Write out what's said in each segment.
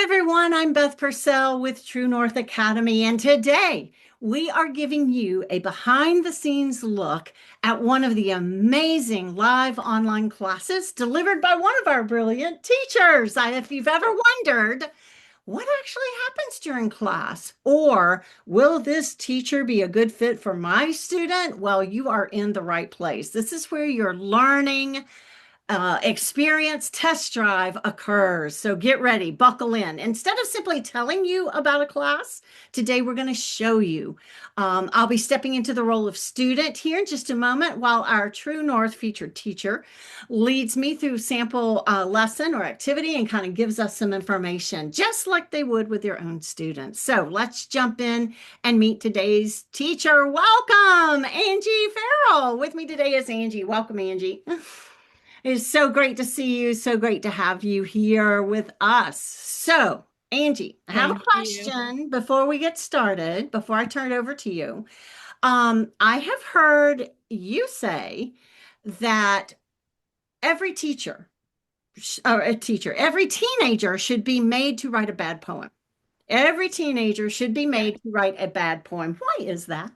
Everyone. I'm Beth Purcell with True North Academy, and today we are giving you a behind the scenes look at one of the amazing live online classes delivered by one of our brilliant teachers. If you've ever wondered what actually happens during class, or will this teacher be a good fit for my student? Well, you are in the right place. This is where your learning experience test drive occurs. So get ready, buckle in. Instead of simply telling you about a class, today we're going to show you. I'll be stepping into the role of student here in just a moment while our True North featured teacher leads me through sample lesson or activity and kind of gives us some information, just like they would with their own students. So let's jump in and meet today's teacher. Welcome, Angie Ferrell. With me today is Angie. Welcome, Angie. It's so great to see you. So great to have you here with us. So, Angie, I have a Thank you. question before we get started, before I turn it over to you. I have heard you say that every teacher, every teenager should be made to write a bad poem. Every teenager should be made to write a bad poem. Why is that?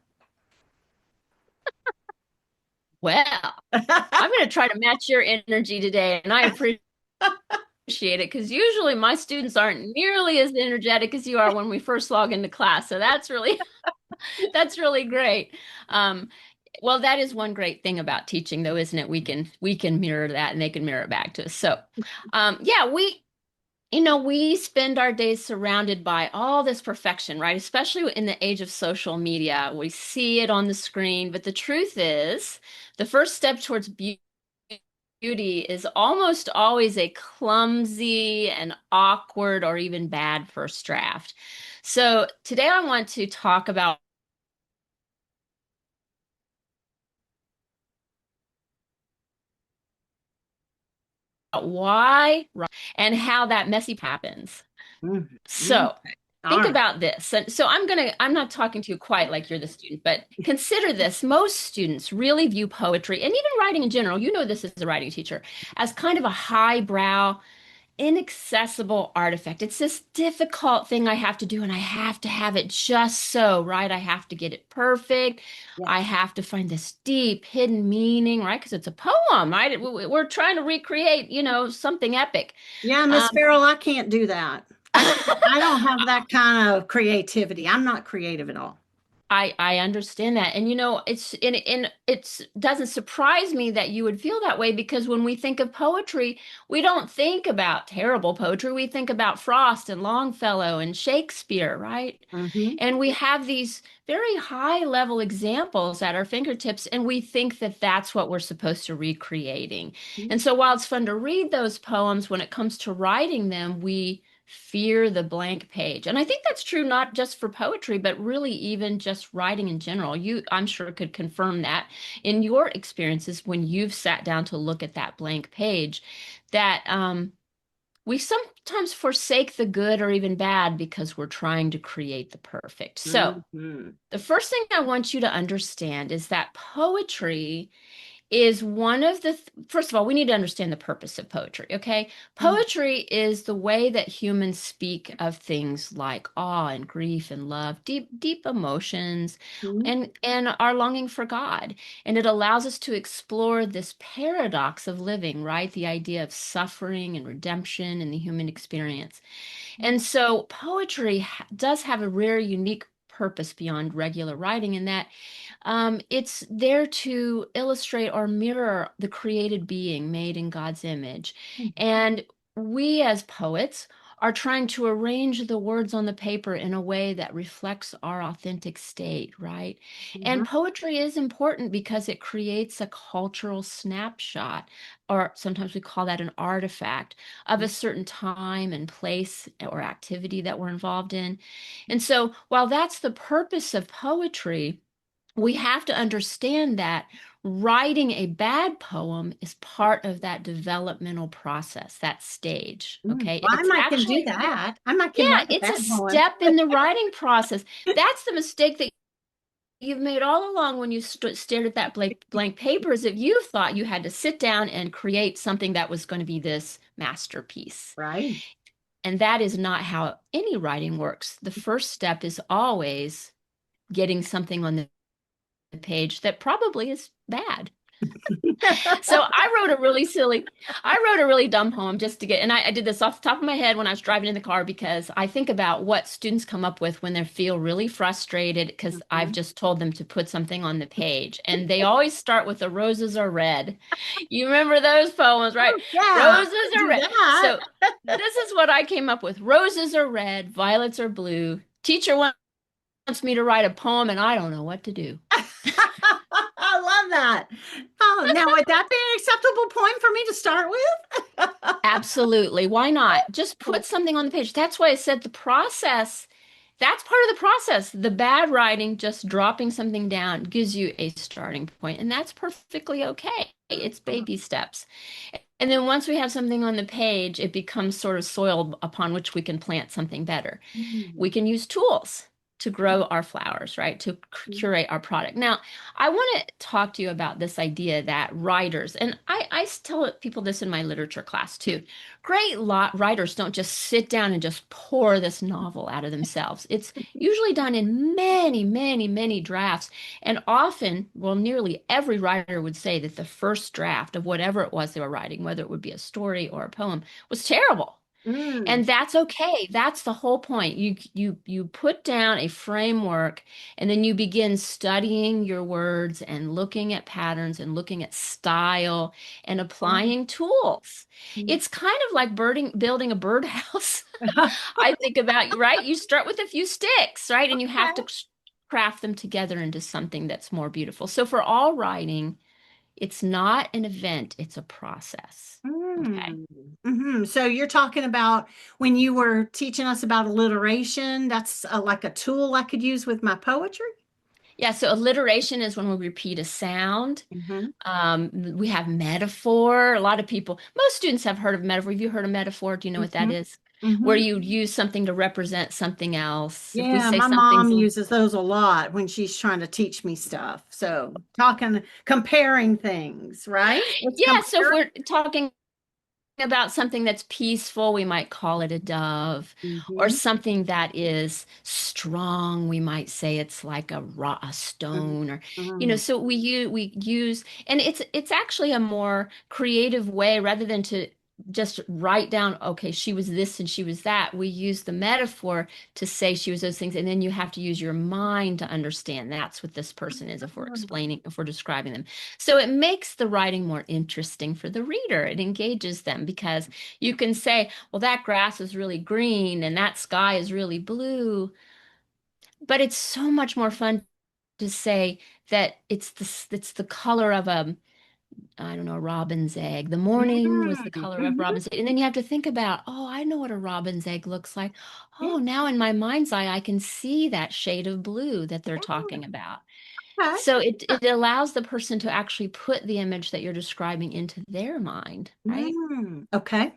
Well, I'm going to try to match your energy today, and I appreciate it because usually my students aren't nearly as energetic as you are when we first log into class. So that's really that's really great. Um, well, that is one great thing about teaching, though, isn't it? We can mirror that, and they can mirror it back to us. So, yeah, we spend our days surrounded by all this perfection, right? Especially in the age of social media. We see it on the screen, but the truth is, the first step towards beauty is almost always a clumsy and awkward or even bad first draft. So today I want to talk about why and how that messy happens. Mhm. So All think right. about this. And so I'm not talking to you quite like you're the student, but consider this. Most students really view poetry and even writing in general, you know this as a writing teacher, as kind of a highbrow, inaccessible artifact. It's this difficult thing I have to do, and I have to have it just so, right? I have to get it perfect. I Yes. have to find this deep hidden meaning, right? Because it's a poem, right? We're trying to recreate, something epic. Yeah, Miss Um, Farrell, I can't do that. I don't have that kind of creativity. I'm not creative at all. I understand that. And it's doesn't surprise me that you would feel that way because when we think of poetry, we don't think about terrible poetry. We think about Frost and Longfellow and Shakespeare, right? Hmm. And we have these very high level examples at our fingertips, and we think that that's what we're supposed to recreating. And so while it's fun to read those poems, when it comes to writing them, we fear the blank page. And I think that's true not just for poetry, but really even just writing in general. You, I'm sure, could confirm that in your experiences when you've sat down to look at that blank page, that we sometimes forsake the good or even bad because we're trying to create the perfect. So, Hmm. the first thing I want you to understand is that poetry is one of the first of all, we need to understand the purpose of poetry, okay? Poetry is the way that humans speak of things like awe and grief and love, deep emotions, Hmm. and our longing for God. And it allows us to explore this paradox of living, right? The idea of suffering and redemption in the human experience. And so poetry does have a rare, unique purpose beyond regular writing in that it's there to illustrate or mirror the created being made in God's image. And we, as poets, are trying to arrange the words on the paper in a way that reflects our authentic state, right? And poetry is important because it creates a cultural snapshot, or sometimes we call that an artifact of a certain time and place or activity that we're involved in. And so, while that's the purpose of poetry, we have to understand that writing a bad poem is part of that developmental process, that stage. Well, Okay. I It's might can do actually, that. I might can yeah, write a it's a bad poem. step in the writing process. That's the mistake that you've made all along when you stared at that blank paper, is that you thought you had to sit down and create something that was going to be this masterpiece. Right. And that is not how any writing works. The first step is always getting something on the page that probably is bad. So I wrote a really dumb poem just to get, and I did this off the top of my head when I was driving in the car because I think about what students come up with when they feel really frustrated because I've Mhm. just told them to put something on the page. And they always start with the roses are red. You remember those poems, right? Oh, yeah, Roses I are do red. that. So this is what I came up with. Roses are red, violets are blue. Teacher wants me to write a poem and I don't know what to do. I love that. Oh, now would that be an acceptable point for me to start with? Absolutely. Why not? Just put something on the page. That's why I said the process, that's part of the process. The bad writing, just dropping something down, gives you a starting point, and that's perfectly okay. It's baby steps. And then once we have something on the page, it becomes sort of soil upon which we can plant something better. We Mm. can use tools to grow our flowers, right? To curate our product. Now, I want to talk to you about this idea that writers, and I tell people this in my literature class too. Great lot writers don't just sit down and just pour this novel out of themselves. It's usually done in many, many, many drafts. And often, well, nearly every writer would say that the first draft of whatever it was they were writing, whether it would be a story or a poem, was terrible. Mm. And that's okay. That's the whole point. You put down a framework and then you begin studying your words and looking at patterns and looking at style and Mm. applying tools. It's kind of like building a birdhouse. I think about, right? You start with a few sticks, right? And you have to craft them together into something that's more beautiful. So for all writing, it's not an event, it's a process. Okay. Mm. So you're talking about when you were teaching us about alliteration, that's like a tool I could use with my poetry? Yeah, so alliteration is when we repeat a sound. Hmm. We have metaphor. A lot of people, most students have heard of metaphor. Have you heard of metaphor? Do you know what that Hmm. is? Where Hmm. you use something to represent something else. If we Yeah, say my something's, mom uses those a lot when she's trying to teach me stuff. So talking, comparing things, right? It's yeah, so if compare. we're talking about something that's peaceful, we might call it a dove, or Hmm. something that is strong, we might say it's like a stone, or Hmm. so we use, and it's actually a more creative way rather than to just write down, okay, she was this and she was that. We use the metaphor to say she was those things, and then you have to use your mind to understand that's what this person is if we're describing them. So it makes the writing more interesting for the reader. It engages them because you can say, well, that grass is really green and that sky is really blue. But it's so much more fun to say that it's the color of a, I don't know, a robin's egg. The morning was the color of Hmm. robin's egg. And then you have to think about, oh, I know what a robin's egg looks like. Yeah. Oh, now in my mind's eye, I can see that shade of blue that they're talking about. Okay. So it allows the person to actually put the image that you're describing into their mind, right? Okay.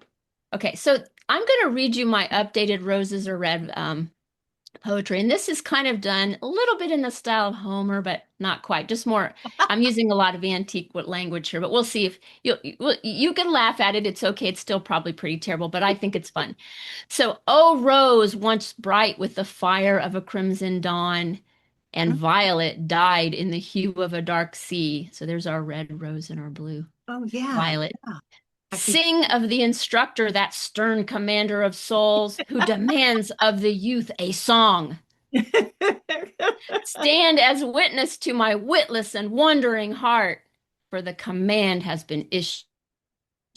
Okay, so I'm going to read you my updated Roses Are Red poetry. And this is kind of done a little bit in the style of Homer, but not quite. Just more, I'm using a lot of antique language here, but we'll see if you can laugh at it. It's okay. It's still probably pretty terrible, but I think it's fun. So, oh, rose, once bright with the fire of a crimson dawn, and violet dyed in the hue of a dark sea. So there's our red rose and our blue Oh, yeah. violet. Yeah. I can. Sing of the instructor, that stern commander of souls, who demands of the youth a song. Stand as witness to my witless and wondering heart, for the command has been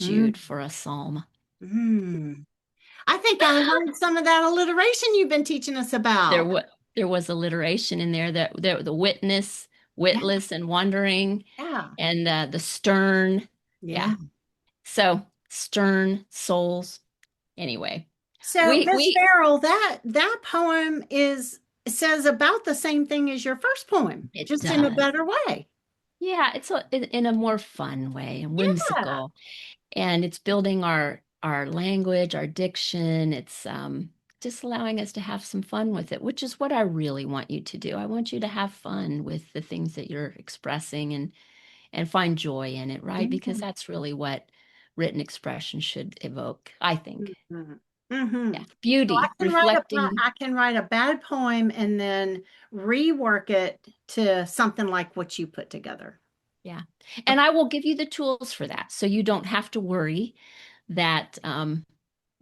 Mm, issued for a psalm. mm. I think I heard some of that alliteration you've been teaching us There about. was there was alliteration in there that the witness, Yeah. witless and wondering, Yeah. and the stern. Yeah. Yeah. So stern souls. Anyway, So, Miss we Farrell, that poem is says about the same thing as your first poem, it just in a does. better way. Yeah, it's in a more fun way and Yeah. whimsical, and it's building our language, our diction. It's just allowing us to have some fun with it, which is what I really want you to do. I want you to have fun with the things that you're expressing and find joy in it, right? Because Mhm. that's really what written expression should evoke, I think. Mhm. Mm-hmm. Yeah, So beauty, reflecting. I can write a bad poem and then rework it to something like what you put together. Yeah. And I will give you the tools for that. So you don't have to worry that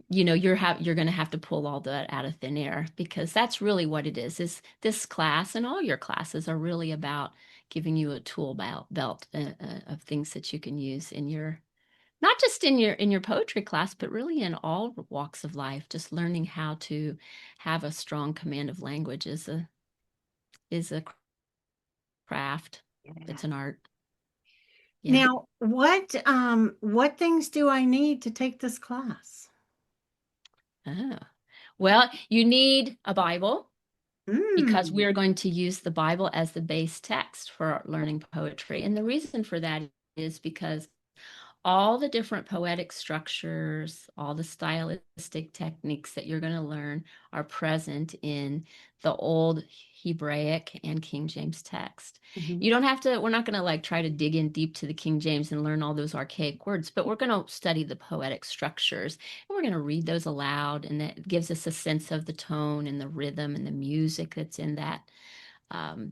you're going to have to pull all that out of thin air, because that's really what it is this class and all your classes are really about giving you a tool belt of things that you can use in your, not just in your poetry class, but really in all walks of life. Just learning how to have a strong command of language is a craft. Yeah. It's an art. Yeah. Now, what things do I need to take this class? Oh. Well, you need a Bible, because Mm. we're going to use the Bible as the base text for learning poetry. And the reason for that is because all the different poetic structures, all the stylistic techniques that you're going to learn are present in the old Hebraic and King James text. Mhm. You don't have to, we're not going to like try to dig in deep to the King James and learn all those archaic words, but we're going to study the poetic structures, and we're going to read those aloud. And that gives us a sense of the tone and the rhythm and the music that's in that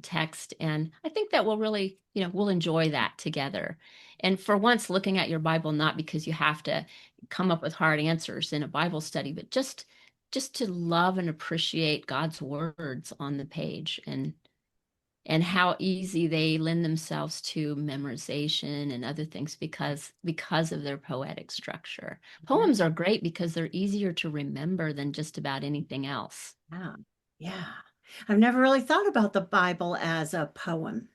text. And I think that we'll really, we'll enjoy that together. And for once, looking at your Bible, not because you have to come up with hard answers in a Bible study, but just to love and appreciate God's words on the page, and how easy they lend themselves to memorization and other things because of their poetic structure. Yeah. Poems are great because they're easier to remember than just about anything else. Yeah. Yeah. I've never really thought about the Bible as a poem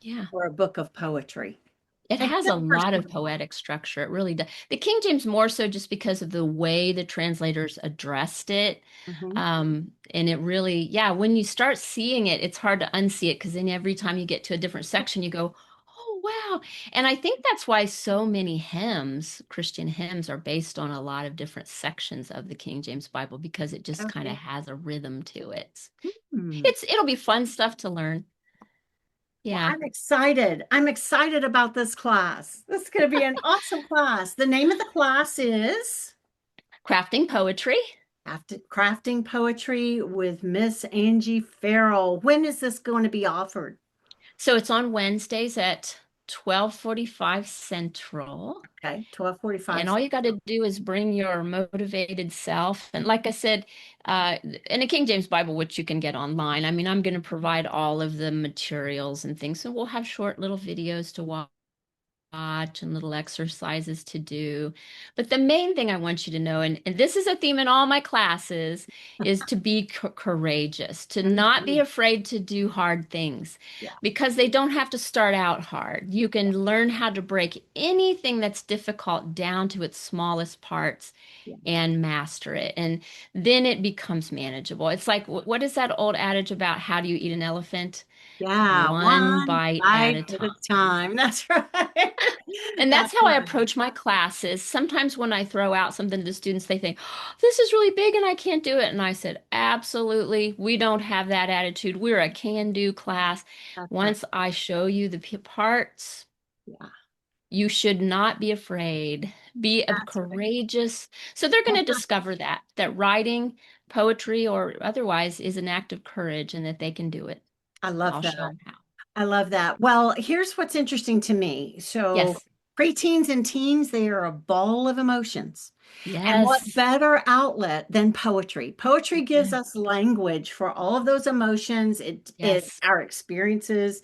Yeah. or a book of poetry. It That's has a lot of interesting. poetic structure. It really does. The King James more so just because of the way the translators addressed it. Mhm. And it really, yeah, when you start seeing it, it's hard to unsee it, because then every time you get to a different section, you go, oh, wow. And I think that's why so many hymns, Christian hymns, are based on a lot of different sections of the King James Bible, because it just kind of Okay. has a rhythm to it. Hmm. It'll be fun stuff to learn. Well, Yeah. I'm excited. I'm excited about this class. This is going to be an awesome class. The name of the class is Crafting poetry. Crafting Poetry with Miss Angie Ferrell. When is this going to be offered? So it's on Wednesdays at 12:45 Central. Okay, And 12:45. all you got to do is bring your motivated self. And like I said, in a King James Bible, which you can get online, I mean, I'm going to provide all of the materials and things. So we'll have short little videos to watch and little exercises to do. But the main thing I want you to know, and this is a theme in all my classes, is to be courageous, to not be Mhm. afraid to do hard things, Yeah, because they don't have to start out hard. You can learn how to break anything that's difficult down to its smallest parts yeah, and master it. And then it becomes manageable. It's like, what is that old adage about how do you eat an elephant? yeah. One One bite at bite a at a time. time. That's right. And That's that's how I right. approach my classes. Sometimes when I throw out something to the students, they think, oh, this is really big and I can't do it. And I said, absolutely, we don't have that attitude. We're a can-do class. That's right. Once I show you the parts, Yeah, you should not be afraid. Be a that's right. courageous. So they're going to discover that writing, poetry, or otherwise is an act of courage, and that they can do it. I And love I'll that. show them how. I love that. Well, here's what's interesting to me. So, Yes. preteens and teens, they are a ball of emotions. And what Yes. better outlet than poetry? Poetry gives Yeah. us language for all of those emotions, it Yes. our experiences.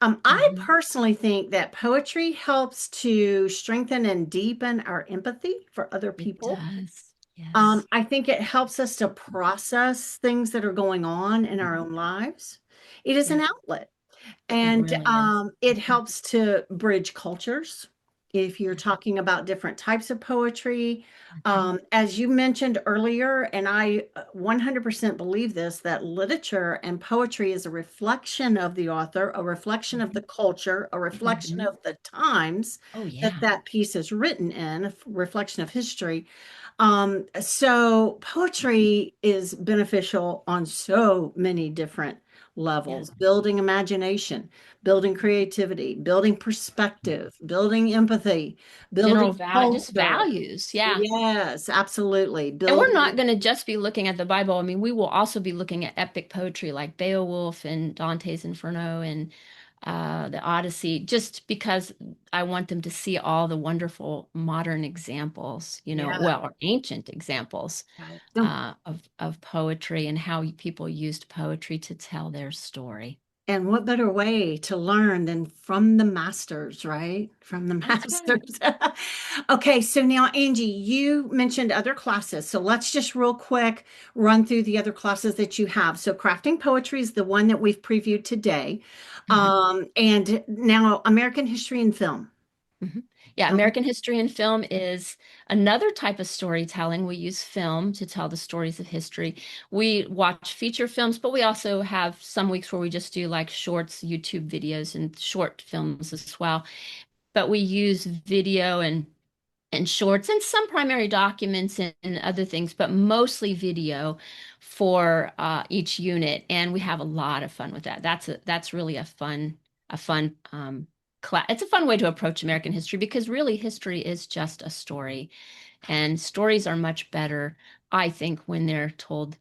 I Mhm. personally think that poetry helps to strengthen and deepen our empathy for other It people. does. Yes. I think it helps us to process things that are going on in our own lives. It is an Yeah, outlet. it And really is. it Mhm. helps to bridge cultures. If you're Yeah. talking about different types of poetry, Mhm. as you mentioned earlier, and I 100% believe this, that literature and poetry is a reflection of the author, a reflection of the Mhm. culture, a reflection Mhm. of the times Oh, that yeah. that piece is written in, a reflection of history. So poetry is beneficial on so many different Yeah. levels, building imagination, building creativity, building perspective, building empathy, building General value, just culture. values. Yeah. Yes, absolutely. And we're Building. not going to just be looking at the Bible. I mean, we will also be looking at epic poetry like Beowulf and Dante's Inferno and the Odyssey, just because I want them to see all the wonderful modern examples, Yeah. well, or ancient examples of poetry and how people used poetry to tell their story. And what better way to learn than from the masters, right? From the That's right. masters. Okay, so now, Angie, you mentioned other classes. So let's just real quick run through the other classes that you have. So crafting poetry is the one that we've previewed today. Mhm. And now American history and film. Mhm. Yeah, Tell me. American history and film is another type of storytelling. We use film to tell the stories of history. We watch feature films, but we also have some weeks where we just do like shorts, YouTube videos, and short films as well. But we use video and shorts and some primary documents and other things, but mostly video for each unit. And we have a lot of fun with that. That's really a fun class. It's a fun way to approach American history because really history is just a story. And stories are much better, I think, when they're told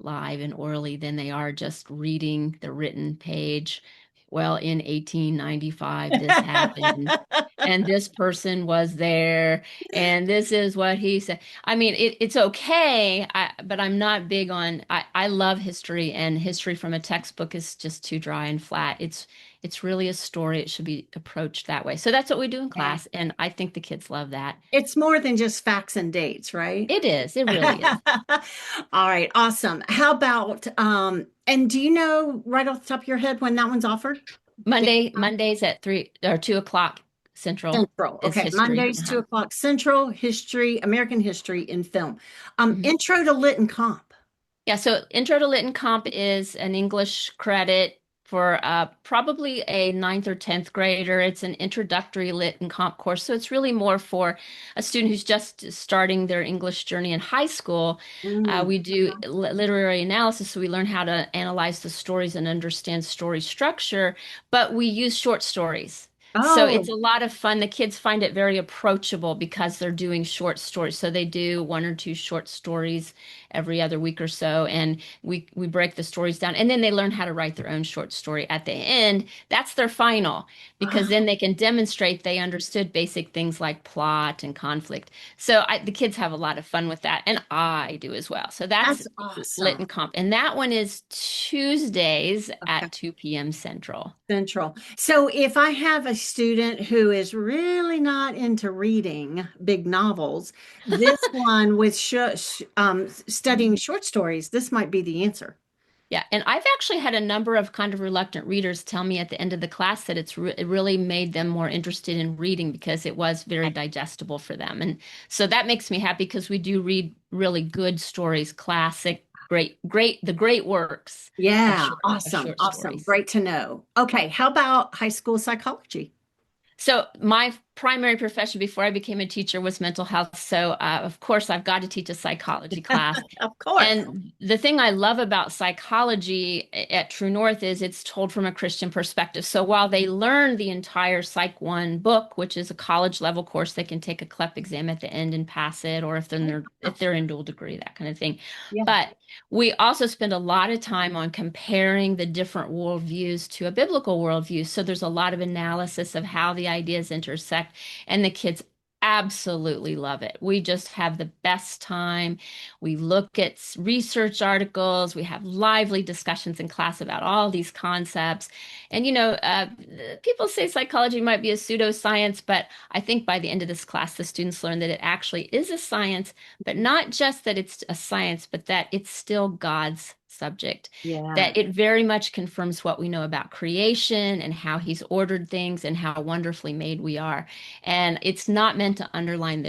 live and orally than they are just reading the written page. Well, in 1895, this happened, and this person was there, and this is what he said. I mean, it's okay, but I'm not big on. I love history, and history from a textbook is just too dry and flat. It's really a story. It should be approached that way. So that's what we do in Yeah. class, and I think the kids love that. It's more than just facts and dates, right? It is. It really is. All right, awesome. How about and do you know right off the top of your head when that one's offered? Mondays at 3 or 2 o'clock Central Central. is Okay, history. Mondays, 2 o'clock Central, history, American history in film. Mhm. Intro to Lit and Comp. Yeah, so Intro to Lit and Comp is an English credit for probably a ninth or 10th grader. It's an introductory Lit and Comp course. So it's really more for a student who's just starting their English journey in high school. Mm. We do literary analysis, so we learn how to analyze the stories and understand story structure, but we use short stories. So it's Oh, a lot of fun. The kids find it very approachable because they're doing short stories. So they do one or two short stories every other week or so, and we break the stories down, and then they learn how to write their own short story at the end. That's their final, because then they can demonstrate they understood basic things like plot and conflict. So the kids have a lot of fun with that, and I do as well. So that's that's Lit awesome. and Comp, and that one is Tuesdays Okay. at 2 p.m. Central. Central. So if I have a student who is really not into reading big novels, this one with studying short stories, this might be the answer. Yeah, and I've actually had a number of kind of reluctant readers tell me at the end of the class that it really made them more interested in reading because it was very digestible for them. And so that makes me happy because we do read really good stories, classic, the great works of Yeah, short awesome. stories. Great to know. Okay, how about high school psychology? So my primary profession before I became a teacher was mental health. So of course I've got to teach a psychology class. Of course. And the thing I love about psychology at True North is it's told from a Christian perspective. So while they learn the entire Psych 1 book, which is a college level course, they can take a CLEP exam at the end and pass it, or if they're in dual degree, that kind of thing. Yeah. But we also spend a lot of time on comparing the different worldviews to a biblical worldview. So there's a lot of analysis of how the ideas intersect, and the kids absolutely love it. We just have the best time. We look at research articles. We have lively discussions in class about all these concepts. And, people say psychology might be a pseudoscience, but I think by the end of this class, the students learn that it actually is a science, but not just that it's a science, but that it's still God's subject, Yeah. that it very much confirms what we know about creation and how he's ordered things and how wonderfully made we are. And it's not meant to undermine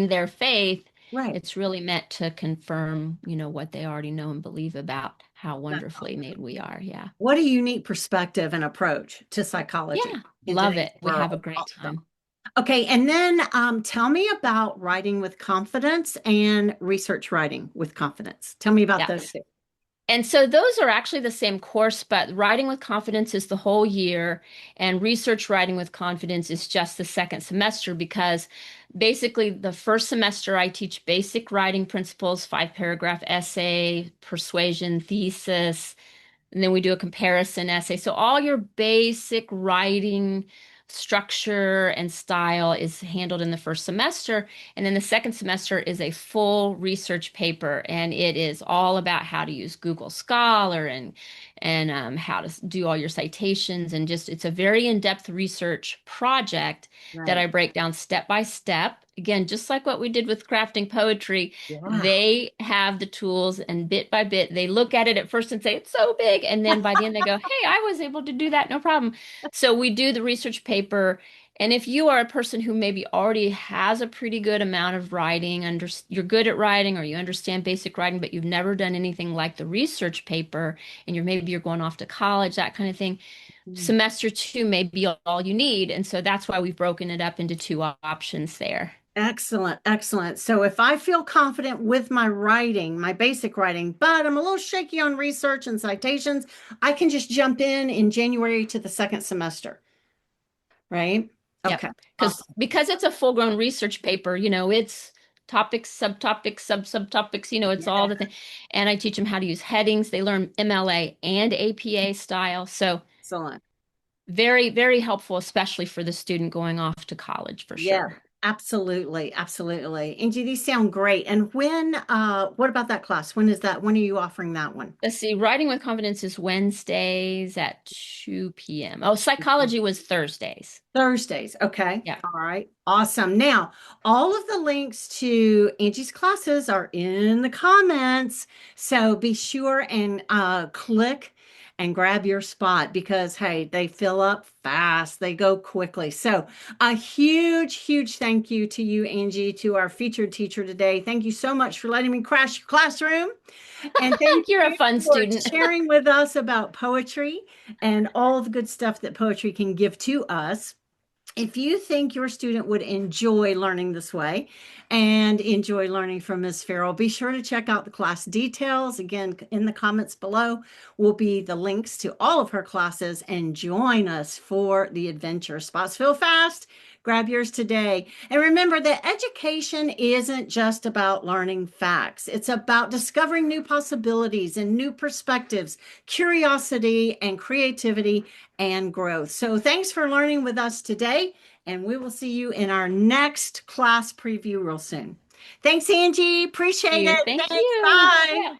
their faith. Right. It's really meant to confirm, what they already know and believe about how That's wonderfully awesome. made we are. Yeah. What a unique perspective and approach to psychology Yeah. in Love today's it. We have a world. great Awesome. time. Okay, and then tell me about writing with confidence and research writing with confidence. Tell me about Yeah. those two. And so those are actually the same course, but Writing with Confidence is the whole year, and Research Writing with Confidence is just the second semester because basically the first semester I teach basic writing principles, 5 paragraph essay, persuasion, thesis, and then we do a comparison essay. So all your basic writing structure and style is handled in the first semester. And then the second semester is a full research paper, and it is all about how to use Google Scholar and how to do all your citations. And just it's a very in-depth research project that I Right. break down step by step. Again, just like what we did with crafting poetry, Yeah. they have the tools, and bit by bit, they look at it at first and say, it's so big. And then by the end, they go, hey, I was able to do that, no problem. So we do the research paper. And if you are a person who maybe already has a pretty good amount of writing, you're good at writing or you understand basic writing, but you've never done anything like the research paper, and you're going off to college, that kind of thing, Mm. semester two may be all you need. And so that's why we've broken it up into two options there. Excellent, excellent. So if I feel confident with my writing, my basic writing, but I'm a little shaky on research and citations, I can just jump in January to the second semester, right? Yep. Okay, awesome. Because it's a full-grown research paper, it's topics, subtopics, subtopics, it's all Yeah, the thing. And I teach them how to use headings. They learn MLA and APA style. So excellent. very, very helpful, especially for the student going off to college for Yeah, sure. absolutely, absolutely. Angie, these sound great. And what about that class? When is that? When are you offering that one? Let's see, Writing with Confidence is Wednesdays at 2 p.m. Oh, psychology was Thursdays. Thursdays. Okay. Yeah. All right. Awesome. Now, all of the links to Angie's classes are in the comments. So be sure and click and grab your spot because, hey, they fill up fast. They go quickly. So a huge, huge thank you to you, Angie, to our featured teacher today. Thank you so much for letting me crash your classroom. And thank You're a you fun for student. sharing with us about poetry and all the good stuff that poetry can give to us. If you think your student would enjoy learning this way and enjoy learning from Ms. Ferrell, be sure to check out the class details. Again, in the comments below will be the links to all of her classes and join us for the adventure. Spots fill fast. Grab yours today. And remember that education isn't just about learning facts. It's about discovering new possibilities and new perspectives, curiosity and creativity and growth. So thanks for learning with us today, and we will see you in our next class preview real soon. Thanks, Angie. Appreciate it. Thank Thanks. you. Bye. Yeah.